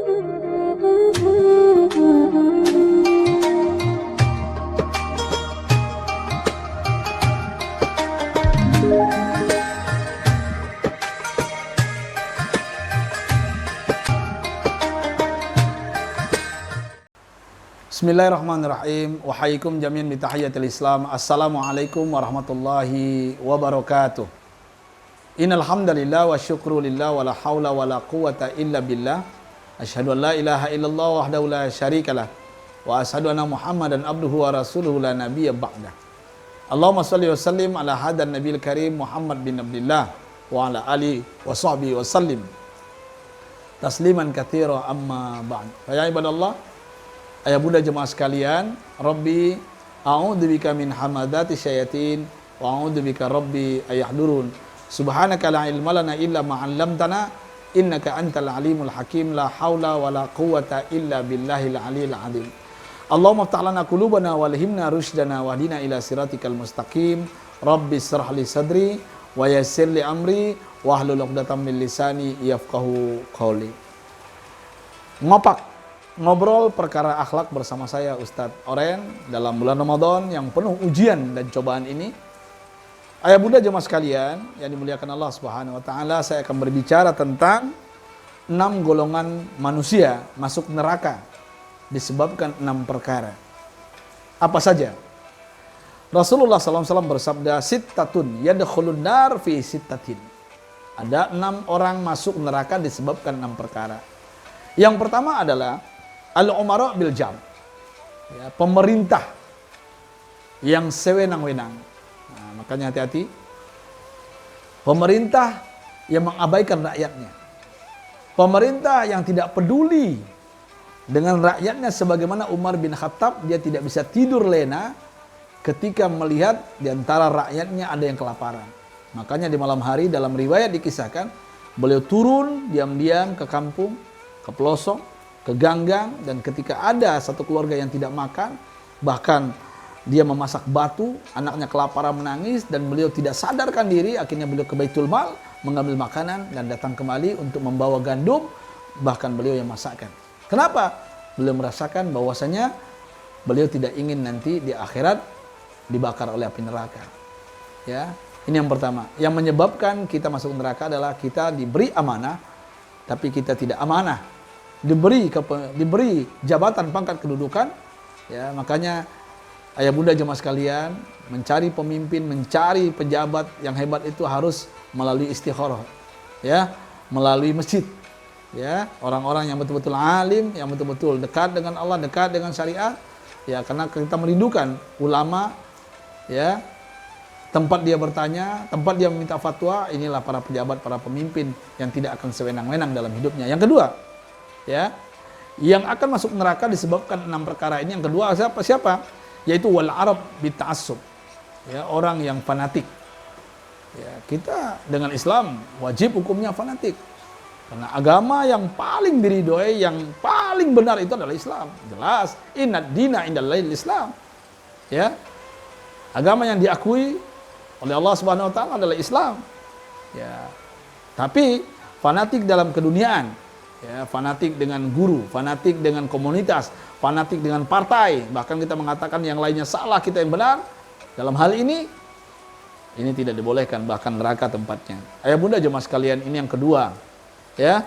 Bismillahirrahmanirrahim. Wahaikum jami'an bi tahiyatil Islam. Assalamualaikum warahmatullahi wabarakatuh. Innal hamdalillah wa syukru lillah wa la haula wa la quwata illa billah. Asyhadu an la ilaha illallah wahdahu la syarikalah wa asyhadu anna Muhammadan abduhu wa rasuluhu la nabiyya ba'da. Allahumma shalli wa sallim ala hadan nabiyil karim Muhammad bin Abdullah wa ala alihi wa sahbihi wa sallim tasliman katsira amma ba'd. Ya ibadallah, ayah bunda jemaah sekalian, Rabbi a'udzubika min hamadati syayatin wa a'udzubika Rabbi ayahdurun. Subhanaka la ilma lana illa ma 'allamtana innaka antal alimul hakim. La haula wa la quwwata illa billahil aliyil azim. Allahumma iftah lana qulubana walhimna rusydana wahdina ila siratikal mustaqim. Rabbi shrah li sadri wa yassir li amri wahlul 'uqdatam min lisani yafqahu qawli. Ngobrol perkara akhlak bersama saya Ustadz Oren dalam bulan Ramadan yang penuh ujian dan cobaan ini. Ayah bunda jemaah sekalian yang dimuliakan Allah Subhanahu wa taala, saya akan berbicara tentang 6 golongan manusia masuk neraka disebabkan 6 perkara. Apa saja? Rasulullah SAW bersabda, "Sittatun yadkhulun nar fi sittatin." Ada 6 orang masuk neraka disebabkan 6 perkara. Yang pertama adalah al-umara bil jam, ya, pemerintah yang sewenang-wenang. Nah, makanya hati-hati. Pemerintah yang mengabaikan rakyatnya. Pemerintah yang tidak peduli dengan rakyatnya, sebagaimana Umar bin Khattab, dia tidak bisa tidur lena ketika melihat di antara rakyatnya ada yang kelaparan. Makanya di malam hari dalam riwayat dikisahkan, beliau turun diam-diam ke kampung, ke pelosok, ke ganggang, dan ketika ada satu keluarga yang tidak makan, bahkan dia memasak batu, anaknya kelaparan menangis, dan beliau tidak sadarkan diri, akhirnya beliau ke Baitul Mal, mengambil makanan, dan datang kembali untuk membawa gandum, bahkan beliau yang masakkan. Kenapa? Beliau merasakan bahwasanya beliau tidak ingin nanti di akhirat dibakar oleh api neraka. Ya, ini yang pertama. Yang menyebabkan kita masuk neraka adalah kita diberi amanah, tapi kita tidak amanah. Diberi jabatan, pangkat, kedudukan, ya, makanya ayah bunda jemaah sekalian, mencari pemimpin, mencari pejabat yang hebat itu harus melalui istikharah, ya, melalui masjid, ya, orang-orang yang betul-betul alim, yang betul-betul dekat dengan Allah, dekat dengan syariat, ya, karena kita merindukan ulama, ya, tempat dia bertanya, tempat dia meminta fatwa. Inilah para pejabat, para pemimpin yang tidak akan sewenang-wenang dalam hidupnya. Yang kedua, ya, yang akan masuk neraka disebabkan 6 perkara ini. Yang kedua siapa? Yaitu wal arab bita'assub, ya, orang yang fanatik. Ya, kita dengan Islam wajib hukumnya fanatik, karena agama yang paling diridhoi, yang paling benar itu adalah Islam. Jelas, innad dina indallahil Islam, ya, agama yang diakui oleh Allah Subhanahu wa taala adalah Islam. Ya, tapi fanatik dalam keduniaan, ya, fanatik dengan guru, fanatik dengan komunitas, fanatik dengan partai, bahkan kita mengatakan yang lainnya salah, kita yang benar. Dalam hal ini tidak dibolehkan, bahkan neraka tempatnya. Ayah bunda jemaah sekalian, ini yang kedua, ya,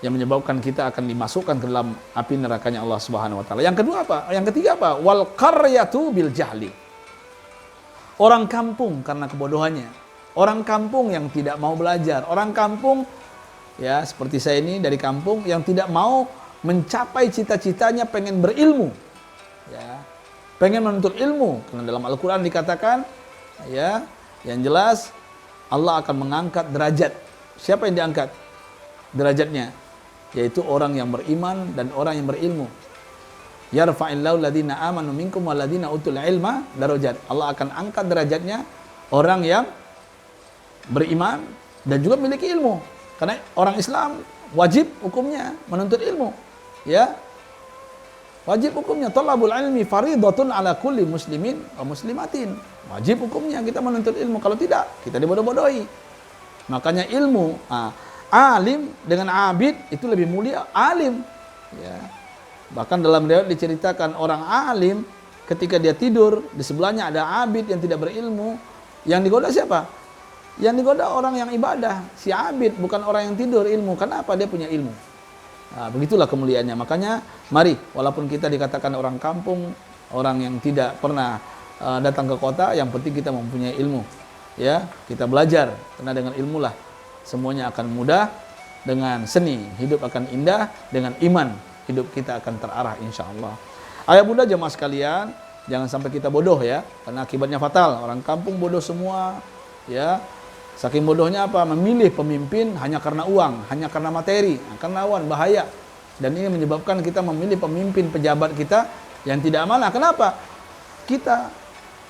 yang menyebabkan kita akan dimasukkan ke dalam api nerakanya Allah Subhanahu wa taala. Yang kedua apa? Yang ketiga apa? Wal qaryatu bil jahli. Orang kampung karena kebodohannya. Orang kampung yang tidak mau belajar. Orang kampung, ya, seperti saya ini dari kampung, yang tidak mau mencapai cita-citanya, pengen berilmu, ya, pengen menuntut ilmu. Karena dalam Al-Quran dikatakan, ya, yang jelas Allah akan mengangkat derajat. Siapa yang diangkat derajatnya? Yaitu orang yang beriman dan orang yang berilmu. Yarfa'illahu alladhina amanu minkum walladhina utul ilma darajat. Allah akan angkat derajatnya orang yang beriman dan juga memiliki ilmu. Karena orang Islam wajib hukumnya menuntut ilmu, ya, wajib hukumnya thalabul ilmi fardhatun ala kulli muslimin wa muslimatin. Wajib hukumnya kita menuntut ilmu, kalau tidak kita dibodoh-bodohi. Makanya ilmu, alim dengan abid itu lebih mulia alim. Ya. Bahkan dalam riwayat diceritakan orang alim ketika dia tidur di sebelahnya ada abid yang tidak berilmu, yang digoda siapa? Yang digoda orang yang ibadah, si abid, bukan orang yang tidur ilmu. Kenapa? Dia punya ilmu. Nah, begitulah kemuliaannya. Makanya mari, walaupun kita dikatakan orang kampung, orang yang tidak pernah datang ke kota, yang penting kita mempunyai ilmu. Ya, kita belajar, karena dengan ilmu lah semuanya akan mudah. Dengan seni hidup akan indah, dengan iman hidup kita akan terarah insyaallah. Ayah bunda jemaah sekalian, jangan sampai kita bodoh ya, karena akibatnya fatal. Orang kampung bodoh semua, ya. Saking bodohnya apa? Memilih pemimpin hanya karena uang, hanya karena materi, karena uang, bahaya. Dan ini menyebabkan kita memilih pemimpin pejabat kita yang tidak amanah. Kenapa? Kita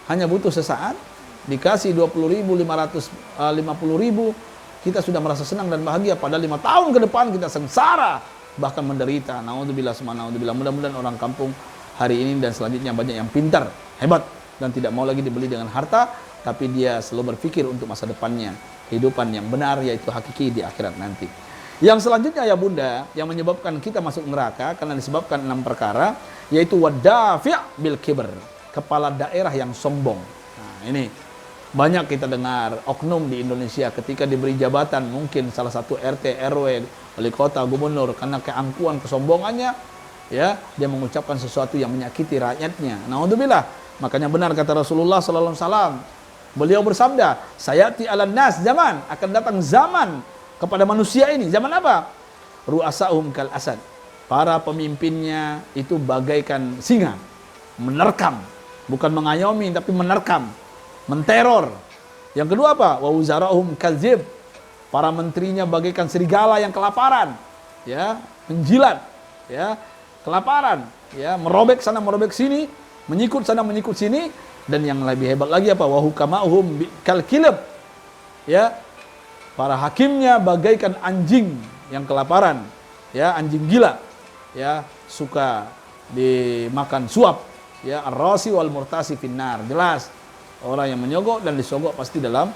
hanya butuh sesaat, dikasih 20.000, 550.000, kita sudah merasa senang dan bahagia. Padahal 5 tahun ke depan kita sengsara, bahkan menderita. Naudzubillah, naudzubillah. Mudah-mudahan orang kampung hari ini dan selanjutnya banyak yang pintar, hebat, dan tidak mau lagi dibeli dengan harta, tapi dia selalu berpikir untuk masa depannya, kehidupan yang benar, yaitu hakiki di akhirat nanti. Yang selanjutnya ya bunda, yang menyebabkan kita masuk neraka karena disebabkan 6 perkara, yaitu wadafi' bil kibr, kepala daerah yang sombong. Nah, ini banyak kita dengar oknum di Indonesia ketika diberi jabatan, mungkin salah satu RT, RW, wali kota, gubernur, karena keangkuhan, kesombongannya, ya, dia mengucapkan sesuatu yang menyakiti rakyatnya. Naudzubillah. Makanya benar kata Rasulullah sallallahu alaihi wasallam. Beliau bersabda, sayati 'alan nas zaman, akan datang zaman kepada manusia ini. Zaman apa? Ru'asahum kal asad. Para pemimpinnya itu bagaikan singa, menerkam, bukan mengayomi tapi menerkam, menteror. Yang kedua apa? Wa wuzarahum kadzib. Para menterinya bagaikan serigala yang kelaparan, ya, menjilat, ya, kelaparan, ya, merobek sana merobek sini, menyikut sana menyikut sini. Dan yang lebih hebat lagi apa? Wa hukamahum kal kilab. Ya. Para hakimnya bagaikan anjing yang kelaparan, ya, anjing gila. Ya, suka dimakan suap, ya, ar-rasi wal murtasi finnar. Jelas orang yang menyogok dan disogok pasti dalam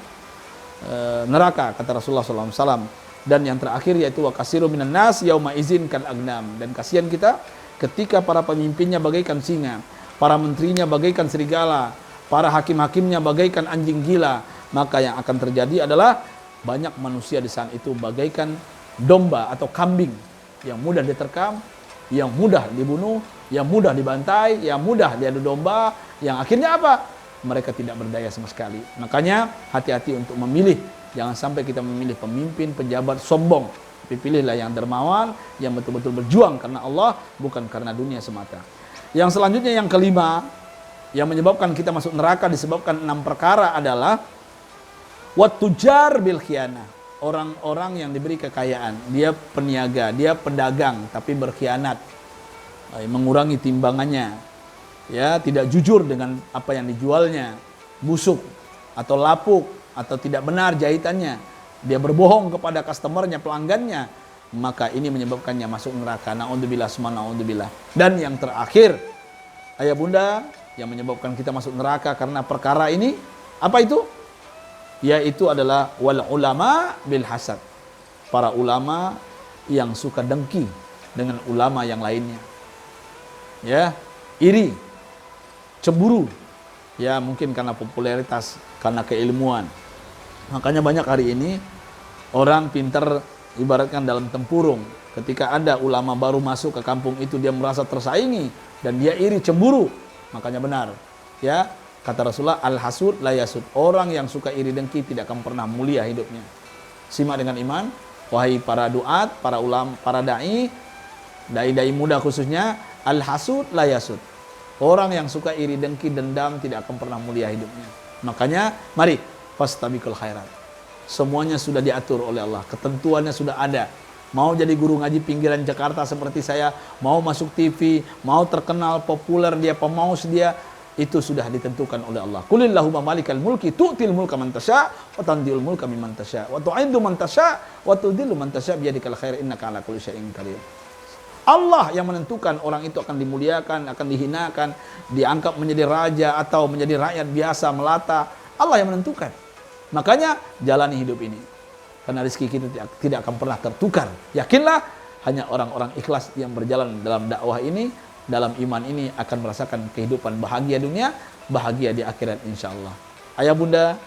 neraka kata Rasulullah SAW. Dan yang terakhir yaitu wa kasiru minan nas yauma izin kal agnam. Dan kasihan kita ketika para pemimpinnya bagaikan singa, para menterinya bagaikan serigala, para hakim-hakimnya bagaikan anjing gila, maka yang akan terjadi adalah banyak manusia di saat itu bagaikan domba atau kambing yang mudah diterkam, yang mudah dibunuh, yang mudah dibantai, yang mudah diadu domba, yang akhirnya apa? Mereka tidak berdaya sama sekali. Makanya hati-hati untuk memilih, jangan sampai kita memilih pemimpin, pejabat sombong. Tapi pilihlah yang dermawan, yang betul-betul berjuang karena Allah, bukan karena dunia semata. Yang selanjutnya yang kelima, yang menyebabkan kita masuk neraka disebabkan 6 perkara adalah watujar bil khianah. Orang-orang yang diberi kekayaan, dia peniaga, dia pedagang tapi berkhianat, mengurangi timbangannya, ya, tidak jujur dengan apa yang dijualnya, busuk atau lapuk atau tidak benar jahitannya, dia berbohong kepada customernya, pelanggannya, maka ini menyebabkannya masuk neraka. Naudzubillah, naudzubillah. Dan yang terakhir, ayah bunda, yang menyebabkan kita masuk neraka karena perkara ini, apa itu? Yaitu adalah wal ulama bil hasad. Para ulama yang suka dengki dengan ulama yang lainnya. Ya, iri, cemburu. Ya, mungkin karena popularitas, karena keilmuan. Makanya banyak hari ini orang pintar ibaratkan dalam tempurung. Ketika ada ulama baru masuk ke kampung itu, dia merasa tersaingi dan dia iri, cemburu. Makanya benar, ya, kata Rasulullah, al-hasud la yasud. Orang yang suka iri dengki tidak akan pernah mulia hidupnya. Simak dengan iman, wahai para duat, para ulama, para dai muda khususnya, al-hasud la yasud. Orang yang suka iri dengki, dendam tidak akan pernah mulia hidupnya. Makanya mari fastabiqul khairat. Semuanya sudah diatur oleh Allah, ketentuannya sudah ada. Mau jadi guru ngaji pinggiran Jakarta seperti saya, mau masuk TV, mau terkenal, populer dia, pemaus dia, itu sudah ditentukan oleh Allah. Qulillahumma malikal mulki tu'til mulka man tasya wa tanzi'ul mulka mimman tasya wa tu'izzu man tasya wa tudhillu man tasya biyadikal khair innaka ala kulli syai'in qadir. Allah yang menentukan orang itu akan dimuliakan, akan dihinakan, diangkat menjadi raja atau menjadi rakyat biasa melata. Allah yang menentukan. Makanya jalani hidup ini. karena rezeki kita tidak akan pernah tertukar. Yakinlah, hanya orang-orang ikhlas yang berjalan dalam dakwah ini, dalam iman ini akan merasakan kehidupan bahagia dunia, bahagia di akhirat insyaallah. Ayah bunda,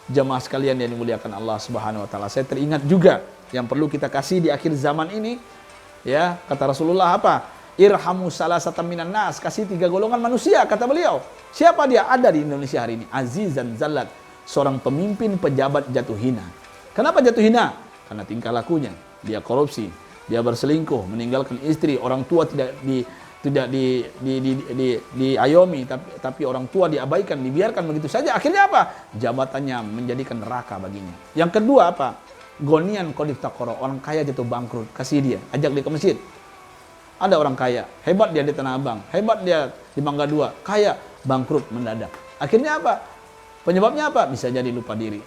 jamaah sekalian yang dimuliakan Allah Subhanahu wa taala, saya teringat juga yang perlu kita kasih di akhir zaman ini. Ya, kata Rasulullah apa? Irhamu salasatan minan nas, kasih 3 golongan manusia, kata beliau. Siapa dia? Ada di Indonesia hari ini. Azizan zallat, seorang pemimpin pejabat jatuh hina. Kenapa jatuh hina? Karena tingkah lakunya. Dia korupsi, dia berselingkuh, meninggalkan istri, orang tua tidak diayomi, tapi orang tua diabaikan, dibiarkan begitu saja. Akhirnya apa? Jabatannya menjadikan neraka baginya. Yang kedua apa? Gonian qadif taqara, orang kaya jatuh bangkrut, kasih dia, ajak dia ke masjid. Ada orang kaya, hebat dia di Tanah Abang, hebat dia di Mangga 2, kaya, bangkrut mendadak. Akhirnya apa? Penyebabnya apa? Bisa jadi lupa diri.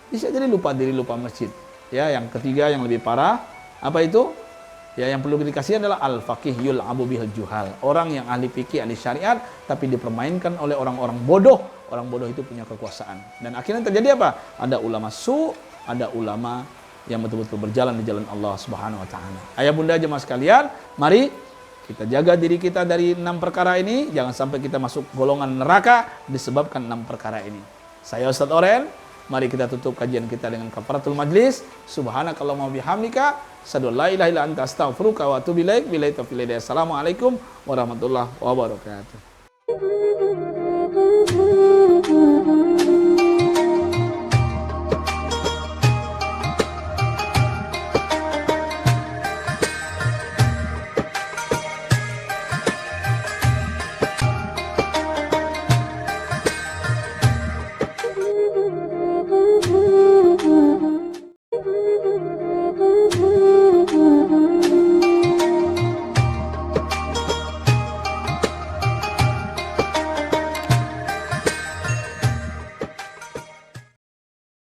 Bisa jadi lupa diri, lupa masjid. Ya, yang ketiga yang lebih parah, apa itu? Ya, yang perlu dikasih adalah al-faqih yul'abu bihil juhal. Orang yang ahli fikih, ahli syariat, tapi dipermainkan oleh orang-orang bodoh. Orang bodoh itu punya kekuasaan. Dan akhirnya terjadi apa? Ada ulama ada ulama yang betul-betul berjalan di jalan Allah Subhanahu wa taala. Ayah bunda jemaah sekalian, mari kita jaga diri kita dari 6 perkara ini, jangan sampai kita masuk golongan neraka disebabkan 6 perkara ini. Saya Ustaz Oren, mari kita tutup kajian kita dengan kafaratul majlis. Subhanakallahumma bihamdika, asyhadu an la ilaha illa anta, astaghfiruka wa atubu ilaik. Billahi taufiq. Assalamualaikum warahmatullahi wabarakatuh.